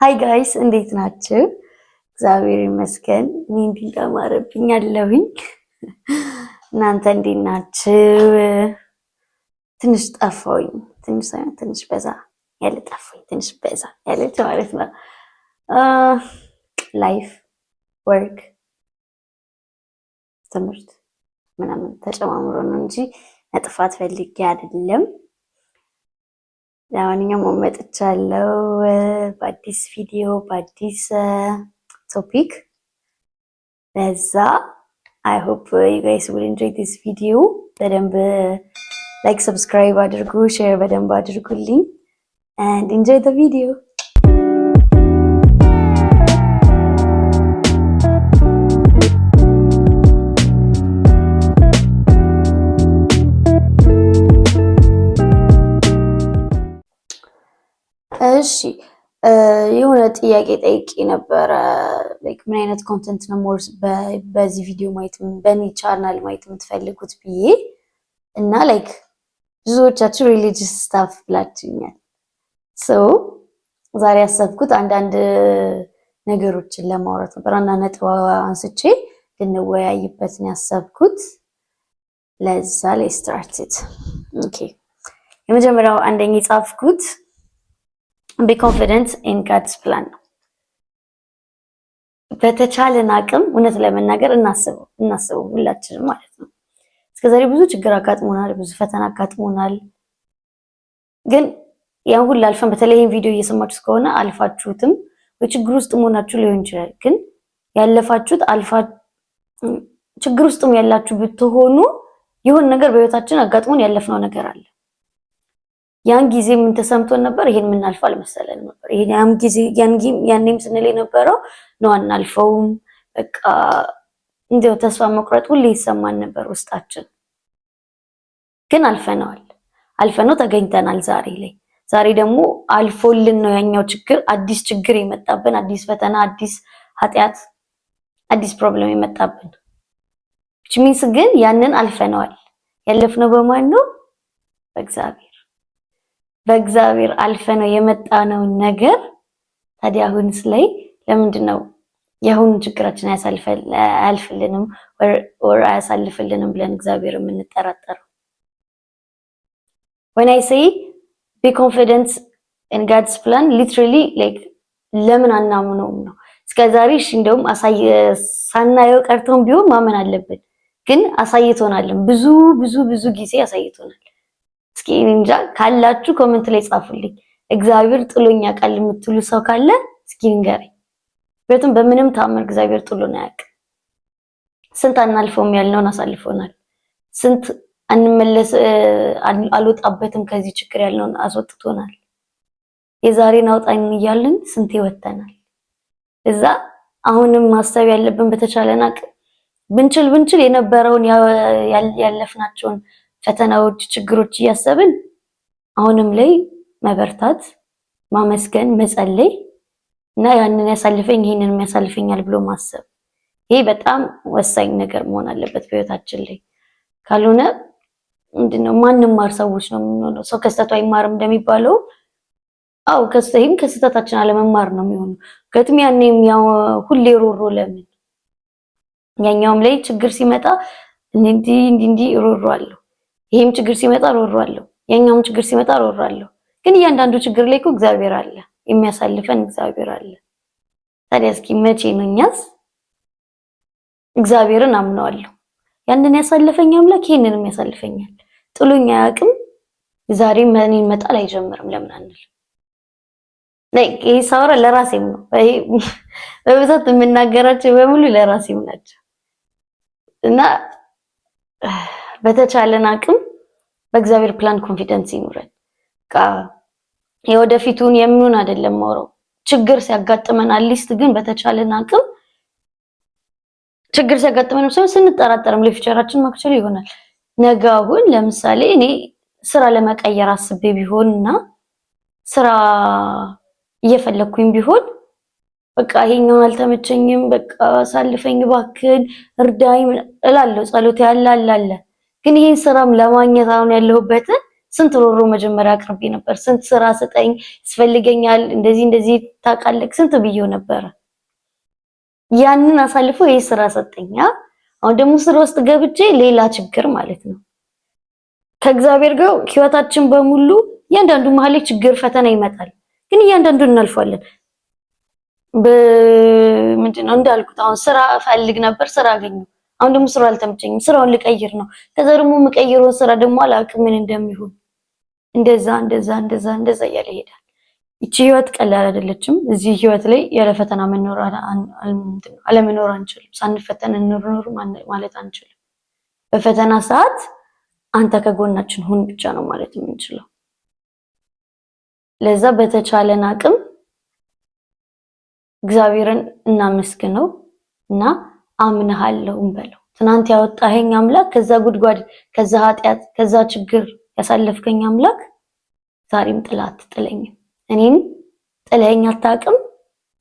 ሃይ ጋይስ እንዴት ናችሁ? እግዚአብሔር ይመስገን እኔ እንዲንቀማረብኝ አለሁኝ። እናንተ እንዴት ናችሁ? ትንሽ ጠፋሁኝ። ትንሽ በዛ ያለ ጠፋሁኝ። ትንሽ በዛ ያለች ማለት ነው። ላይፍ ወርክ ትምህርት ምናምን ተጨማምሮ ነው እንጂ መጥፋት ፈልጌ አይደለም። ለማንኛውም መጥቻለሁ በአዲስ ቪዲዮ በአዲስ ቶፒክ። ለዛ አይ ሆፕ ዩ ጋይስ ዊል ኢንጆይ ዲስ ቪዲዮ። በደንብ ላይክ ሰብስክራይብ አድርጉ፣ ሼር በደንብ አድርጉልኝ and enjoy the video. እሺ የሆነ ጥያቄ ጠይቄ ነበረ። ላይክ ምን አይነት ኮንተንት ነው ሞር በዚህ ቪዲዮ ማየት በኔ ቻናል ማየት የምትፈልጉት ብዬ እና ላይክ ብዙዎቻችሁ ሪሊጂየስ ስታፍ ብላችሁኛል። ሶ ዛሬ ያሰብኩት አንዳንድ ነገሮችን ለማውራት ነበር። አንዳንድ ነጥብ አንስቼ ልንወያይበት ነው ያሰብኩት። ለዛ ላይ ስታርትድ ኦኬ። የመጀመሪያው አንደኛ የጻፍኩት be confident in God's plan ነው። በተቻለን አቅም እውነት ለመናገር እናስበው ሁላችንም ማለት ነው። እስከዛሬ ብዙ ችግር አጋጥሞናል፣ ብዙ ፈተና አጋጥሞናል። ግን ያን ሁሉ አልፈን በተለይ ይሄን ቪዲዮ እየሰማችሁ ከሆነ አልፋችሁትም ወይ ችግር ውስጥ መሆናችሁ ሊሆን ይችላል። ግን ያለፋችሁት ችግር ውስጥም ያላችሁ ብትሆኑ የሆነ ነገር በህይወታችን አጋጥሞን ያለፍነው ነገር አለ። ያን ጊዜ ምን ተሰምቶን ነበር? ይሄን ምን አልፋ አልመሰለን ነበር። ያን ጊዜ ያኔም ስንል የነበረው ነው አናልፈውም፣ በቃ እንደው ተስፋ መቁረጥ ሁሌ ይሰማን ነበር ውስጣችን። ግን አልፈነው ተገኝተናል ዛሬ ላይ። ዛሬ ደግሞ አልፎልን ነው ያኛው ችግር አዲስ ችግር የመጣብን፣ አዲስ ፈተና፣ አዲስ ኃጢያት፣ አዲስ ፕሮብሌም የመጣብን። which means ግን ያንን አልፈነዋል። ያለፍነው በማን ነው? በእግዚአብሔር አልፈነው የመጣነው ነገር ታዲያ አሁንስ ላይ ለምንድነው የአሁኑ ችግራችን አያልፍልንም or አያሳልፍልንም ብለን እግዚአብሔር የምንጠራጠረው? when I say be confident in God's plan literally like ለምን አናምነውም ነው። እስከዛሬ እሺ እንደውም ሳናየው ቀርቶን ቢሆን ማመን አለብን። ግን አሳይቶናል፣ ብዙ ጊዜ አሳይቶናል። እስኪ እንጃ ካላችሁ ኮሜንት ላይ ጻፉልኝ። እግዚአብሔር ጥሎኛ ቃል የምትሉ ሰው ካለ እስኪ ንገረኝ። በጣም በምንም ታምር እግዚአብሔር ጥሎና አያውቅም። ስንት አናልፈውም ያልነውን አሳልፎናል። ስንት አንመለስ አልወጣበትም ከዚህ ችግር ያልነውን አስወጥቶናል። የዛሬን አውጣኝ እያልን ስንት ይወተናል። እዛ አሁንም ማሰብ ያለብን በተቻለን አቅም ብንችል የነበረውን ያለፍናቸውን ፈተናዎች፣ ችግሮች እያሰብን አሁንም ላይ መበርታት፣ ማመስገን፣ መጸለይ እና ያንን ያሳልፈኝ ይሄንን ያሳልፈኛል ብሎ ማሰብ። ይሄ በጣም ወሳኝ ነገር መሆን አለበት በህይወታችን ላይ። ካልሆነ ምንድነው ማንማር ሰዎች ነው የምንሆነው። ሰው ከስተቱ አይማርም እንደሚባለው አው ከስተታችን አለመማር ነው የሚሆነው። ከትም ያኔም ያው ሁሌ ሮሮ ለምን ያኛውም ላይ ችግር ሲመጣ እንዲህ ሮሮ አለው። ይሄም ችግር ሲመጣ ሮሮ አለው። ያኛውም ችግር ሲመጣ ሮሮ አለው። ግን እያንዳንዱ ችግር ላይ እኮ እግዚአብሔር አለ፣ የሚያሳልፈን እግዚአብሔር አለ። ታዲያ እስኪ መቼ ነው እኛስ እግዚአብሔርን አምነዋለሁ ያንን ያሳልፈኝ አምላክ ይሄንንም ያሳልፈኛል፣ ጥሎኛ አያውቅም፣ ዛሬ ምን ይመጣል አይጀምርም ለምን አንል? ይሄ ሳወራ ለራሴም ነው። በብዛት የምናገራቸው በሙሉ ለራሴም ናቸው እና በተቻለን አቅም በእግዚአብሔር ፕላን ኮንፊደንስ ይኑረን። የወደፊቱን የምኑን አይደለም ማውራው። ችግር ሲያጋጥመን አትሊስት ግን በተቻለን አቅም ችግር ሲያጋጥመን ሰው ስንጠራጠርም ለፊቸራችን ማክቸር ይሆናል። ነገ አሁን ለምሳሌ እኔ ስራ ለመቀየር አስቤ ቢሆንና ስራ እየፈለኩኝ ቢሆን በቃ ይሄኛው አልተመቸኝም፣ በቃ ሳልፈኝ ባክን እርዳኝ እላለሁ። ጸሎት ያለ ግን ይሄን ስራም ለማግኘት አሁን ያለሁበትን ስንት ሮሮ መጀመሪያ አቅርቤ ነበር። ስንት ስራ ስጠኝ ያስፈልገኛል እንደዚህ ታውቃለህ ስንት ብዬው ነበር። ያንን አሳልፎ ይሄ ስራ ሰጠኛ። አሁን ደግሞ ስራ ውስጥ ገብቼ ሌላ ችግር ማለት ነው። ከእግዚአብሔር ጋር ህይወታችን በሙሉ እያንዳንዱ መሀል ላይ ችግር ፈተና ይመጣል፣ ግን እያንዳንዱን እናልፋለን። ምንድነው እንዳልኩት አሁን ስራ ፈልግ ነበር፣ ስራ አገኘሁ። አሁን ደግሞ ስራ አልተመቸኝም፣ ስራውን ልቀይር ነው። ከዛ ደግሞ የምቀይረው ስራ ደግሞ አላውቅም ምን እንደሚሆን። እንደዛ እያለ ይሄዳል። ይቺ ህይወት ቀላል አይደለችም። እዚህ ህይወት ላይ ያለ ፈተና አለመኖር አንችልም። ሳንፈተን እንኖር ማለት አንችልም። በፈተና ሰዓት አንተ ከጎናችን ሁን ብቻ ነው ማለት የምንችለው። ለዛ በተቻለን አቅም እግዚአብሔርን እናመስግነው እና አምንሃለሁ እንበለው። ትናንት ያወጣኸኝ አምላክ ከዛ ጉድጓድ፣ ከዛ ኃጢአት፣ ከዛ ችግር ያሳለፍከኝ አምላክ ዛሬም ጥላት ጥለኝም፣ እኔን ጥለኸኝ አታውቅም፣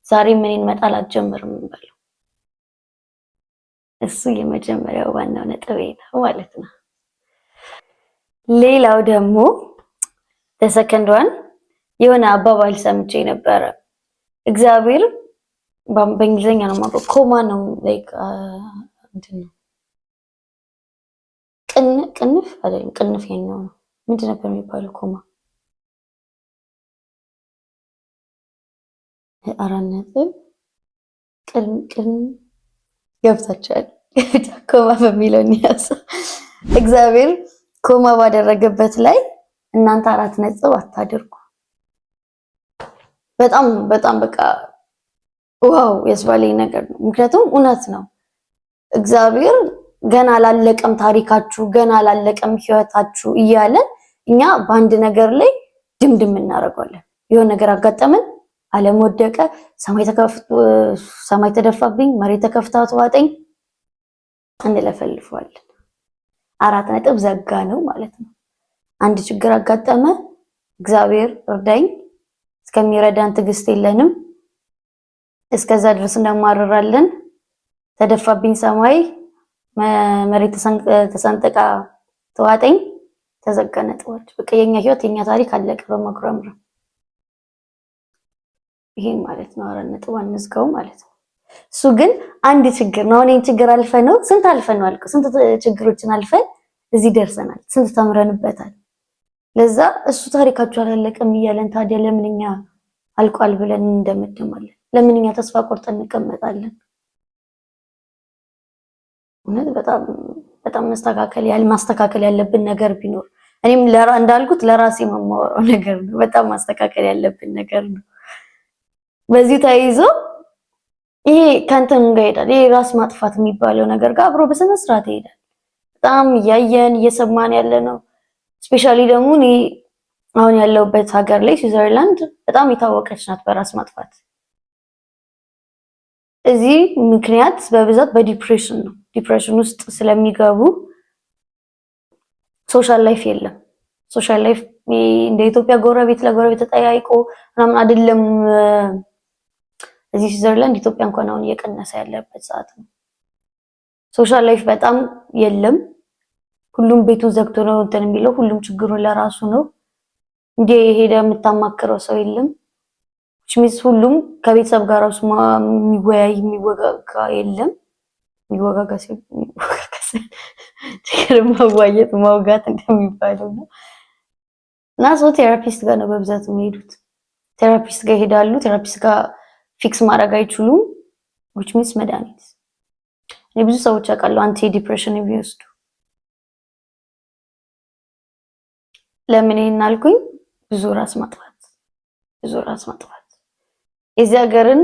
ዛሬም እኔን መጣል አትጀምርም እንበለው። እሱ የመጀመሪያው ዋናው ነጥቤ ነው ማለት ነው። ሌላው ደግሞ ለሰከንድ ዋን የሆነ አባባል ሰምቼ ነበረ። እግዚአብሔር በእንግሊዘኛ ነው ማለት ኮማ ነው ላይክ እንትን ነው ቅንፍ አይደለም፣ ቅንፍ የኛው ነው። ምንድን ነበር የሚባለው? ኮማ አራት ነጥብ ቅን ገብታችኋል። ኮማ በሚለው ያሳ እግዚአብሔር ኮማ ባደረገበት ላይ እናንተ አራት ነጥብ አታድርጉ። በጣም በቃ ዋው ያስባለኝ ነገር ነው። ምክንያቱም እውነት ነው። እግዚአብሔር ገና አላለቀም ታሪካችሁ፣ ገና አላለቀም ህይወታችሁ እያለን እኛ በአንድ ነገር ላይ ድምድም እናደርጋለን። የሆነ ነገር አጋጠመን፣ ዓለም ወደቀ፣ ሰማይ ተደፋብኝ፣ መሬት ተከፍታ ተዋጠኝ እንለፈልፈዋለን። አራት ነጥብ ዘጋ ነው ማለት ነው። አንድ ችግር አጋጠመ፣ እግዚአብሔር እርዳኝ፣ እስከሚረዳን ትዕግስት የለንም፣ እስከዛ ድረስ እንደማረራለን፣ ተደፋብኝ ሰማይ፣ መሬት ተሰንጥቃ ተዋጠኝ፣ ተዘጋ ነጥቦች። በቃ የኛ ህይወት የኛ ታሪክ አለቀ በመጉረምረም። ይሄ ማለት ነው አራት ነጥብ አንዝጋው ማለት ነው። እሱ ግን አንድ ችግር ነው። እኔን ችግር አልፈነው ስንት አልፈነው አልኩ፣ ስንት ችግሮችን አልፈን እዚህ ደርሰናል፣ ስንት ተምረንበታል። ለዛ እሱ ታሪካችሁ አላለቀም እያለን ታዲያ ለምንኛ አልቋል ብለን እንደምደማለን? ለምንኛ ተስፋ ቆርጠን እንቀመጣለን? እውነት በጣም ማስተካከል ያለብን ነገር ቢኖር እኔም እንዳልኩት ለራሴ የማወራው ነገር ነው። በጣም ማስተካከል ያለብን ነገር ነው። በዚህ ተይዞ ይሄ ከንተን ጋር ይሄዳል። ይሄ ራስ ማጥፋት የሚባለው ነገር ጋር አብሮ በስነ ስርዓት ይሄዳል። በጣም እያየን እየሰማን ያለ ነው። ስፔሻሊ ደግሞ እኔ አሁን ያለሁበት ሀገር ላይ ስዊዘርላንድ በጣም የታወቀች ናት በራስ ማጥፋት። እዚህ ምክንያት በብዛት በዲፕሬሽን ነው። ዲፕሬሽን ውስጥ ስለሚገቡ ሶሻል ላይፍ የለም። ሶሻል ላይፍ እንደ ኢትዮጵያ ጎረቤት ለጎረቤት ተጠያይቆ ምናምን አይደለም። እዚህ ስዊዘርላንድ ኢትዮጵያ እንኳን አሁን እየቀነሰ ያለበት ሰዓት ነው። ሶሻል ላይፍ በጣም የለም። ሁሉም ቤቱን ዘግቶ ነው እንትን የሚለው። ሁሉም ችግሩን ለራሱ ነው። እንደ ሄደ የምታማክረው ሰው የለም። ችሚስ ሁሉም ከቤተሰብ ጋር ራሱ የሚወጋጋ የለም። የሚወጋጋ ችግር ማዋየት ማውጋት እንደሚባለው ነው። እና ሰው ቴራፒስት ጋር ነው በብዛት የሚሄዱት። ቴራፒስት ጋር ይሄዳሉ። ቴራፒስት ጋር ፊክስ ማድረግ አይችሉም። which means መድኃኒት። እኔ ብዙ ሰዎች አውቃለሁ አንቲ ዲፕሬሽን የሚወስዱ። ለምን ይሄን አልኩኝ? ብዙ ራስ ማጥፋት የዚህ ሀገርን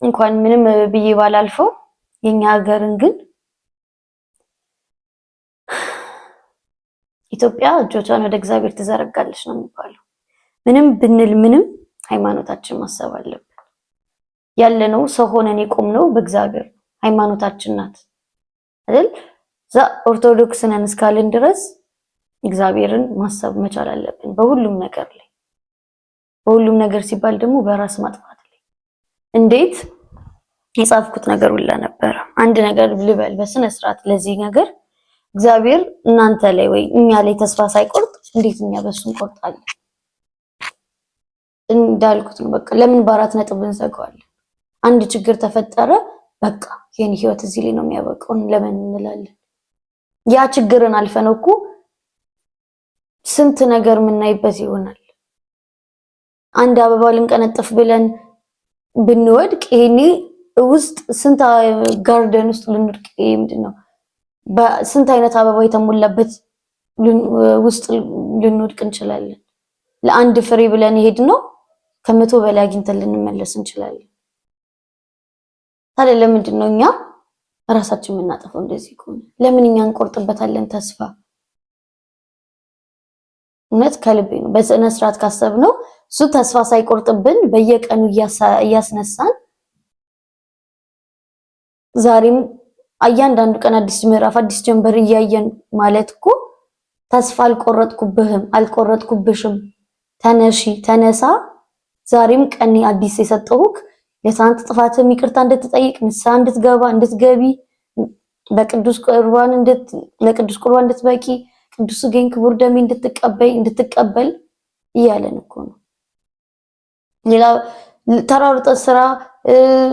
እንኳን ምንም ብዬ ባላልፈው የኛ ሀገርን ግን ኢትዮጵያ እጆቿን ወደ እግዚአብሔር ትዘረጋለች ነው የሚባለው። ምንም ብንል ምንም ሃይማኖታችን ማሰብ አለብን። ያለነው ሰው ሆነን የቆምነው በእግዚአብሔር ሃይማኖታችን ናት አይደል? ኦርቶዶክስ ነን እስካልን ድረስ እግዚአብሔርን ማሰብ መቻል አለብን በሁሉም ነገር ላይ። በሁሉም ነገር ሲባል ደግሞ በራስ ማጥፋት ላይ እንዴት የጻፍኩት ነገር ሁላ ነበር። አንድ ነገር ልበል በስነ ስርዓት ለዚህ ነገር እግዚአብሔር እናንተ ላይ ወይ እኛ ላይ ተስፋ ሳይቆርጥ እንዴት እኛ በሱ እንቆርጣለን? እንዳልኩት ነው በቃ ለምን በአራት ነጥብ እንዘጋዋለን? አንድ ችግር ተፈጠረ በቃ የኔ ህይወት እዚህ ላይ ነው የሚያበቃው ለምን እንላለን? ያ ችግርን አልፈነው እኮ ስንት ነገር የምናይበት ይሆናል። አንድ አበባ ልንቀነጥፍ ብለን ብንወድቅ ይሄኔ ውስጥ ስንት ጋርደን ውስጥ ልንወድቅ ምንድነው በስንት አይነት አበባ የተሞላበት ውስጥ ልንወድቅ እንችላለን። ለአንድ ፍሬ ብለን ሄድነው ከመቶ በላይ አግኝተን ልንመለስ እንችላለን። ታዲያ ለምንድን ነው እኛ ራሳችን የምናጠፋው? እንደዚህ ከሆነ ለምን እኛ እንቆርጥበታለን ተስፋ? እውነት ከልቤ ነው። በስነ ስርዓት ካሰብነው እሱ ተስፋ ሳይቆርጥብን በየቀኑ እያስነሳን ዛሬም እያንዳንዱ ቀን አዲስ ምዕራፍ አዲስ ጀንበር እያየን ማለት እኮ ተስፋ አልቆረጥኩብሽም፣ ተነሺ፣ ተነሳ፣ ዛሬም ቀን አዲስ የሰጠሁክ ለሳንት ጥፋትም ይቅርታ እንድትጠይቅ ንስሐ እንድትገባ እንድትገቢ ለቅዱስ ቁርባን እንድትበቂ ቅዱስ ሥጋዬን ክቡር ደሜ እንድትቀበል እያለን እኮ ነው። ሌላ ተራርጠ ስራ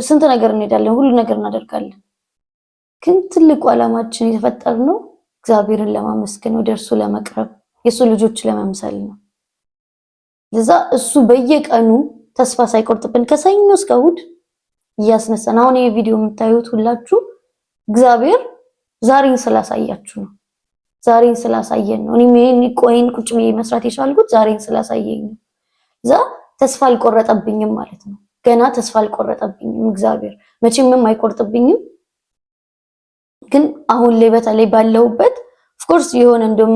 ስንት ነገር እንሄዳለን፣ ሁሉ ነገር እናደርጋለን። ግን ትልቁ ዓላማችን የተፈጠርነው እግዚአብሔርን ለማመስገን ወደ እርሱ ለመቅረብ የሱ ልጆች ለመምሰል ነው። ለዛ እሱ በየቀኑ ተስፋ ሳይቆርጥብን ከሰኞ እስከ እሑድ እያስነሳን አሁን ይሄ ቪዲዮ የምታዩት ሁላችሁ እግዚአብሔር ዛሬን ስላሳያችሁ ነው። ዛሬን ስላሳየን ነው። እኔ ቆይን ቁጭ ብዬ መስራት የቻልኩት ዛሬን ስላሳየኝ ነው። እዛ ተስፋ አልቆረጠብኝም ማለት ነው። ገና ተስፋ አልቆረጠብኝም እግዚአብሔር መቼም አይቆርጥብኝም። ግን አሁን ላይ በተለይ ባለውበት ኦፍኮርስ የሆነ እንደም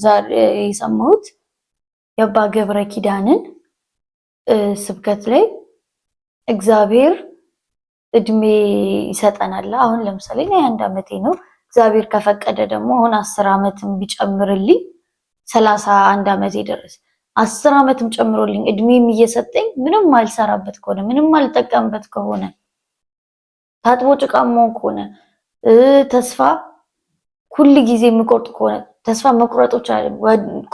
ዛሬ የሰማሁት የአባ ገብረ ኪዳንን ስብከት ላይ እግዚአብሔር እድሜ ይሰጠናል። አሁን ለምሳሌ እኔ 1 ዓመቴ ነው። እግዚአብሔር ከፈቀደ ደግሞ አሁን 10 ዓመትም ቢጨምርልኝ 31 ዓመቴ ድረስ 10 ዓመትም ጨምሮልኝ እድሜም እየሰጠኝ ምንም ማልሰራበት ከሆነ ምንም ማልጠቀምበት ከሆነ ታጥቦ ጭቃሞ ከሆነ ተስፋ ሁሉ ጊዜ የምቆርጥ ከሆነ ተስፋ መቁረጦች አይደለም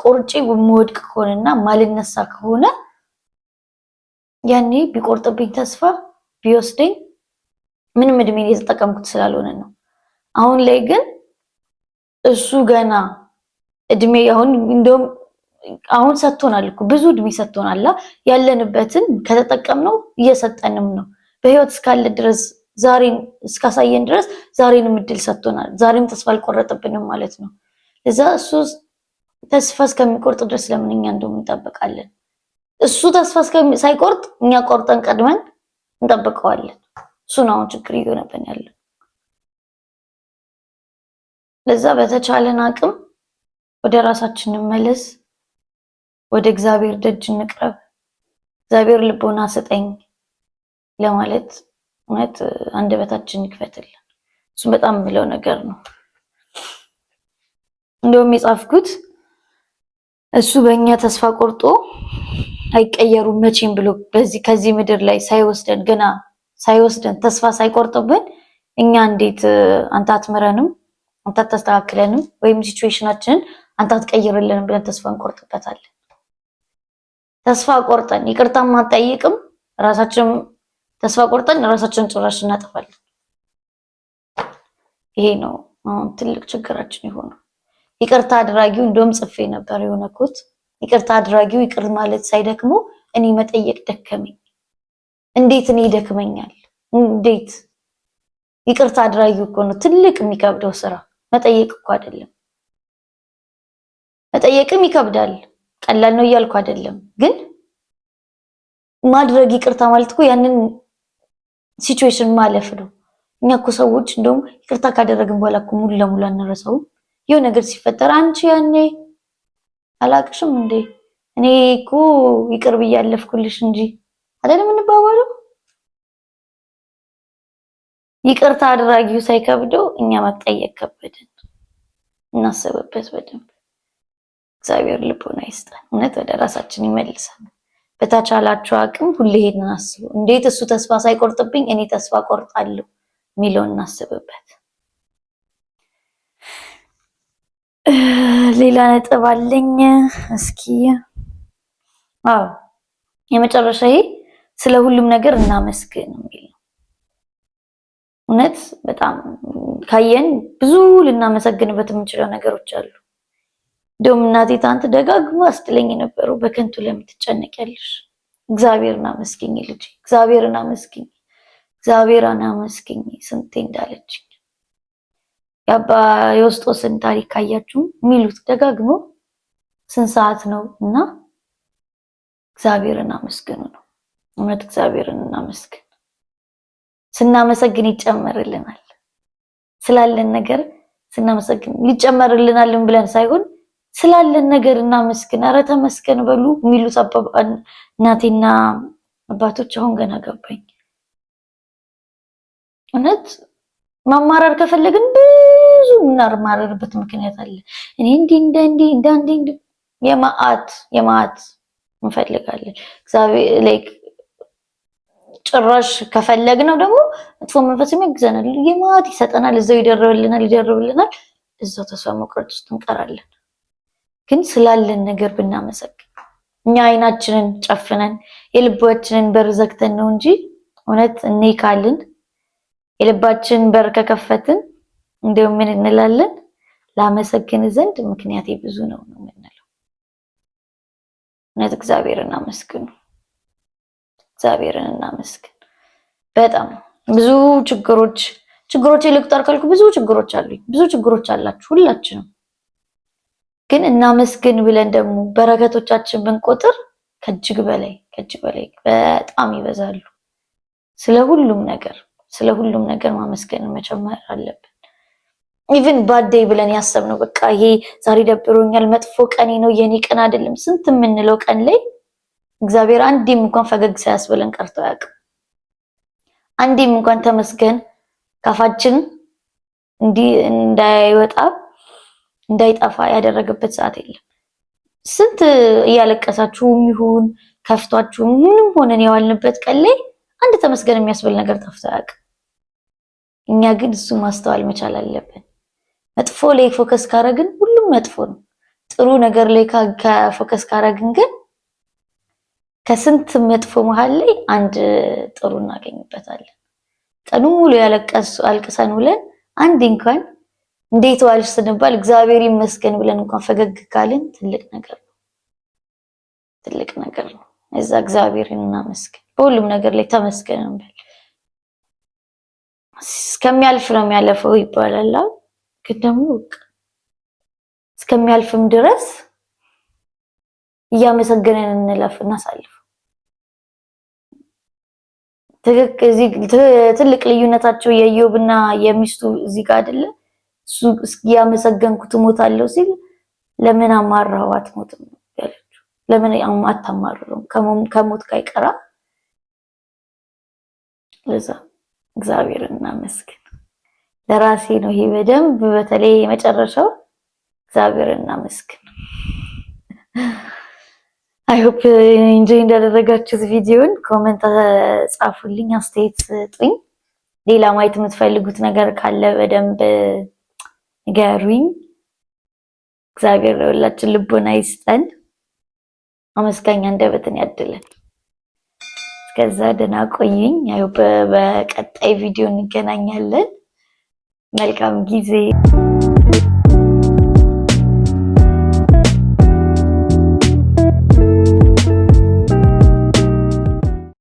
ቆርጬ የምወድቅ ከሆነና ማልነሳ ከሆነ ያኔ ቢቆርጥብኝ ተስፋ ቢወስደኝ ምንም እድሜ እየተጠቀምኩት ስላልሆነ ነው። አሁን ላይ ግን እሱ ገና እድሜ እንደውም አሁን ሰጥቶናል እኮ ብዙ እድሜ ሰጥቶናል። ያለንበትን ከተጠቀምነው እየሰጠንም ነው። በህይወት እስካለ ድረስ ዛሬን እስካሳየን ድረስ ዛሬንም እድል ሰጥቶናል። ዛሬም ተስፋ አልቆረጥብንም ማለት ነው። ለዛ እሱ ተስፋ እስከሚቆርጥ ድረስ ለምን እኛ እንደውም እንጠብቃለን? እሱ ተስፋ ሳይቆርጥ እኛ ቆርጠን ቀድመን እንጠብቀዋለን። እሱ ነው አሁን ችግር እየሆነብን ያለው። ለዛ በተቻለን አቅም ወደ ራሳችን እንመለስ፣ ወደ እግዚአብሔር ደጅ እንቅረብ። እግዚአብሔር ልቦና ስጠኝ ለማለት ማለት አንደበታችን ይክፈትልን። እሱ በጣም የምለው ነገር ነው። እንደውም የጻፍኩት እሱ በእኛ ተስፋ ቆርጦ አይቀየሩም መቼም ብሎ ከዚህ ምድር ላይ ሳይወስደን ተስፋ ሳይቆርጥብን እኛ እንዴት አንተ አትምረንም አንተ አታስተካክለንም ወይም ሲቹዌሽናችንን አንተ አትቀይርልንም ብለን ተስፋ እንቆርጥበታለን። ተስፋ ቆርጠን ይቅርታ ማንጠይቅም ራሳችን ተስፋ ቆርጠን ራሳችንን ጭራሽ እናጠፋለን። ይሄ ነው አሁን ትልቅ ችግራችን የሆነው። ይቅርታ አድራጊው እንደውም ጽፌ ነበር የሆነ ኮት ይቅርታ አድራጊው ይቅር ማለት ሳይደክሙ እኔ መጠየቅ ደከመኝ። እንዴት እኔ ይደክመኛል? እንዴት ይቅርታ አድራጊው እኮ ነው ትልቅ የሚከብደው ስራ፣ መጠየቅ እኮ አይደለም። መጠየቅም ይከብዳል፣ ቀላል ነው እያልኩ አይደለም። ግን ማድረግ ይቅርታ ማለት እኮ ያንን ሲቹዌሽን ማለፍ ነው። እኛ እኮ ሰዎች እንደውም ይቅርታ ካደረግን በኋላ እኮ ሙሉ ለሙሉ አንረሳውም። የሆነ ነገር ሲፈጠር አንቺ ያኔ አላቅሽም እንዴ እኔ እኮ ይቅር ብያለፍኩልሽ እንጂ አይደለም እንባባለው። ይቅርታ አድራጊው ሳይከብደው እኛ መጠየቅ ከበደን። እናስብበት በደንብ። እግዚአብሔር ልቦና ይስጠን፣ እውነት ወደ ራሳችን ይመልሰን። በተቻላችሁ አቅም ሁሌ ሄድን አስቡ። እንዴት እሱ ተስፋ ሳይቆርጥብኝ እኔ ተስፋ ቆርጣለሁ የሚለውን እናስብበት። ሌላ ነጥብ አለኝ። እስኪ አዎ የመጨረሻዬ ስለ ሁሉም ነገር እናመስግን የሚል ነው። እውነት በጣም ካየን ብዙ ልናመሰግንበት የምንችለው ነገሮች አሉ። እንደውም እናቴ ታንት ደጋግሞ አስትለኝ የነበረው በከንቱ ለምን ትጨነቂያለሽ? እግዚአብሔርን አመስግኝ ልጅ፣ እግዚአብሔርን አመስግኝ፣ እግዚአብሔርን አመስግኝ ስንቴ እንዳለችኝ። የአባ የውስጦስን ታሪክ ካያችሁ የሚሉት ደጋግሞ ስንት ሰዓት ነው እና እግዚአብሔርን አመስግኑ ነው። እውነት እግዚአብሔርን እናመስግን። ስናመሰግን ይጨመርልናል። ስላለን ነገር ስናመሰግን ሊጨመርልናልን ብለን ሳይሆን ስላለን ነገር እናመስግን። ኧረ ተመስገን በሉ የሚሉት እናቴና አባቶች አሁን ገና ገባኝ። እውነት ማማራር ከፈለግን ብዙ እናማራርበት ምክንያት አለ። እኔ እንዲህ የማአት እንፈልጋለን። እግዚአብሔር ላይክ ጭራሽ ከፈለግነው ደግሞ መጥፎ መንፈስ ያግዘናል፣ የማአት ይሰጠናል፣ እዛው ይደርብልናል። እዛው ተስፋ መቁረጥ ውስጥ እንቀራለን። ግን ስላለን ነገር ብናመሰግን እኛ አይናችንን ጨፍነን የልባችንን በር ዘግተን ነው እንጂ እውነት እኔ ካልን የልባችንን በር ከከፈትን እንደው ምን እንላለን? ላመሰግን ዘንድ ምክንያቴ ብዙ ነው የምንለው። እውነት እግዚአብሔርን አመስግኑ። እግዚአብሔርን እናመስግን። በጣም ብዙ ችግሮች ልቁጠር ካልኩ ብዙ ችግሮች አሉኝ። ብዙ ችግሮች አላችሁ ሁላችንም። ግን እናመስግን ብለን ደግሞ በረከቶቻችን ብንቆጥር ከእጅግ በላይ በጣም ይበዛሉ። ስለ ሁሉም ነገር ማመስገን መጨመር አለብን። ኢቭን ባዴይ ብለን ያሰብነው በቃ ይሄ ዛሬ ደብሮኛል፣ መጥፎ ቀኔ ነው፣ የኔ ቀን አይደለም ስንት የምንለው ቀን ላይ እግዚአብሔር አንዴም እንኳን ፈገግ ሳያስብለን ቀርቶ አያውቅም። አንዴም እንኳን ተመስገን ካፋችን እንዳይጠፋ ያደረገበት ሰዓት የለም። ስንት እያለቀሳችሁም ይሁን ከፍቷችሁም ምንም ሆነን የዋልንበት ቀን ላይ አንድ ተመስገን የሚያስብል ነገር ጠፍቶ አያውቅም። እኛ ግን እሱ ማስተዋል መቻል አለብን። መጥፎ ላይ ፎከስ ካረግን ሁሉም መጥፎ ነው። ጥሩ ነገር ላይ ከፎከስ ካረግን ግን ከስንት መጥፎ መሃል ላይ አንድ ጥሩ እናገኝበታለን። ቀኑ ሙሉ አልቅሰን ውለን አንድ እንኳን እንዴት ዋልሽ ስንባል እግዚአብሔር ይመስገን ብለን እንኳን ፈገግ ካልን ትልቅ ነገር ነው። እዛ እግዚአብሔርን እናመስግን። በሁሉም ነገር ላይ ተመስገን እንበል። እስከሚያልፍ ነው የሚያለፈው ይባላል። ግን ደግሞ እስከሚያልፍም ድረስ እያመሰገነን እናሳልፍ። ትልቅ ልዩነታቸው የኢዮብና የሚስቱ እዚህ ጋር አይደለ? እሱ ያመሰገንኩት እሞታለሁ ሲል ለምን አማራው አትሞትም ያለችው? ለምን አታማርረው? ከሞት ጋር ይቀራ። ለዛ እግዚአብሔርን እናመስግን። ለራሴ ነው ይሄ በደንብ በተለይ የመጨረሻው እግዚአብሔርን እናመስግን። አይ ሆፕ ኢንጆይ እንዳደረጋችሁት ቪዲዮን ኮሜንት ጻፉልኝ፣ አስተያየት ስጡኝ። ሌላ ማየት የምትፈልጉት ነገር ካለ በደንብ ንገሩኝ። እግዚአብሔር ለሁላችን ልቦና ይስጠን፣ አመስጋኝ አንደበትን ያድለን። እስከዛ ደህና ቆዩኝ። አይ ሆፕ በቀጣይ ቪዲዮ እንገናኛለን። መልካም ጊዜ